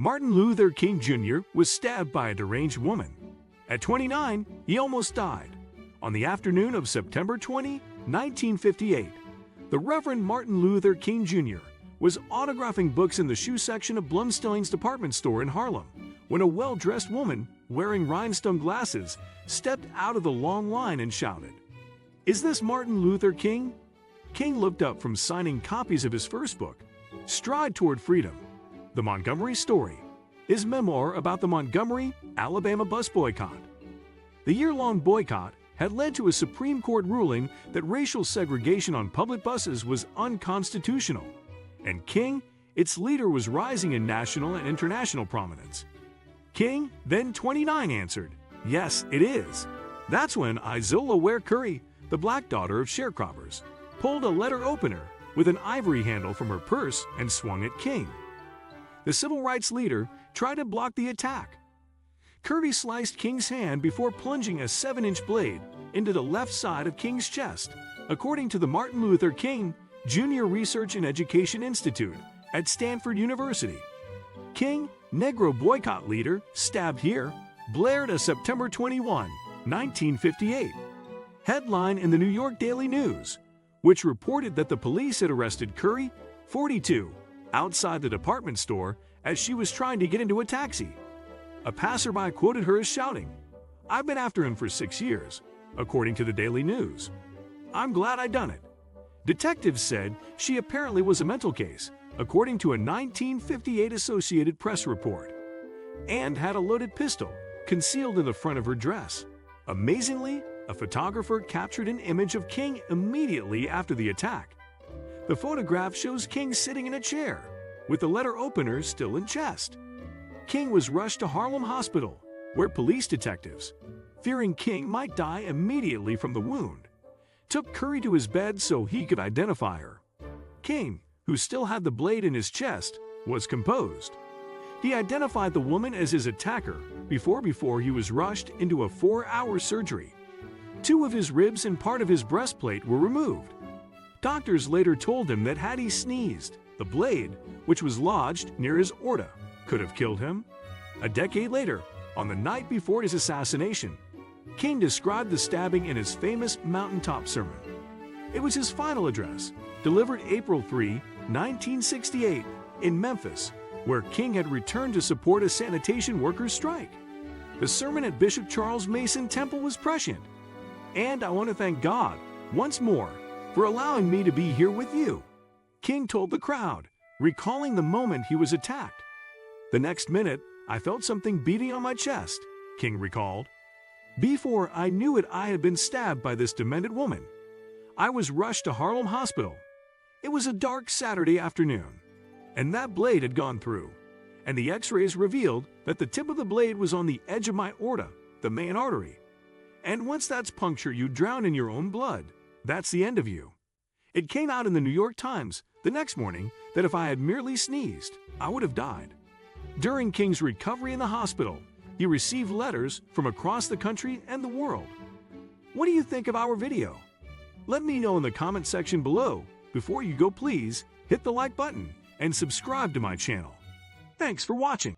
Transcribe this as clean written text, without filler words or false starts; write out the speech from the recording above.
Martin Luther King Jr. was stabbed by a deranged woman. At 29, he almost died. On the afternoon of September 20, 1958, the Reverend Martin Luther King Jr. was autographing books in the shoe section of Blumstein's department store in Harlem when a well-dressed woman wearing rhinestone glasses stepped out of the long line and shouted, "Is this Martin Luther King?" King looked up from signing copies of his first book, Stride Toward Freedom, The Montgomery Story, his memoir about the Montgomery, Alabama bus boycott. The year-long boycott had led to a Supreme Court ruling that racial segregation on public buses was unconstitutional, and King, its leader, was rising in national and international prominence. King, then 29, answered, "Yes, it is." That's when Izola Ware Curry, the black daughter of sharecroppers, pulled a letter opener with an ivory handle from her purse and swung at King. The civil rights leader tried to block the attack. Curry sliced King's hand before plunging a 7-inch blade into the left side of King's chest, according to the Martin Luther King Jr. Research and Education Institute at Stanford University. King, Negro boycott leader, stabbed here, blared a September 21, 1958 headline in the New York Daily News, which reported that the police had arrested Curry, 42, outside the department store as she was trying to get into a taxi. A passerby quoted her as shouting, "I've been after him for 6 years," according to the Daily News. "I'm glad I done it." Detectives said she apparently was a mental case, according to a 1958 Associated Press report, and had a loaded pistol concealed in the front of her dress. Amazingly, a photographer captured an image of King immediately after the attack. The photograph shows King sitting in a chair, with the letter opener still in chest. King was rushed to Harlem Hospital, where police detectives, fearing King might die immediately from the wound, took Curry to his bed so he could identify her. King, who still had the blade in his chest, was composed. He identified the woman as his attacker before he was rushed into a 4-hour surgery. 2 of his ribs and part of his breastplate were removed. Doctors later told him that had he sneezed, the blade, which was lodged near his aorta, could have killed him. A decade later, on the night before his assassination, King described the stabbing in his famous mountaintop sermon. It was his final address, delivered April 3, 1968, in Memphis, where King had returned to support a sanitation workers' strike. The sermon at Bishop Charles Mason Temple was prescient. "And I want to thank God, once more, for allowing me to be here with you," King told the crowd, recalling the moment he was attacked. "The next minute, I felt something beating on my chest," King recalled. "Before I knew it, I had been stabbed by this demented woman. I was rushed to Harlem Hospital. It was a dark Saturday afternoon, and that blade had gone through, and the x-rays revealed that the tip of the blade was on the edge of my aorta, the main artery. And once that's punctured, you drown in your own blood. That's the end of you." It came out in the New York Times the next morning that if I had merely sneezed, I would have died. During King's recovery in the hospital, he received letters from across the country and the world. What do you think of our video? Let me know in the comment section below. Before you go, please hit the like button and subscribe to my channel. Thanks for watching.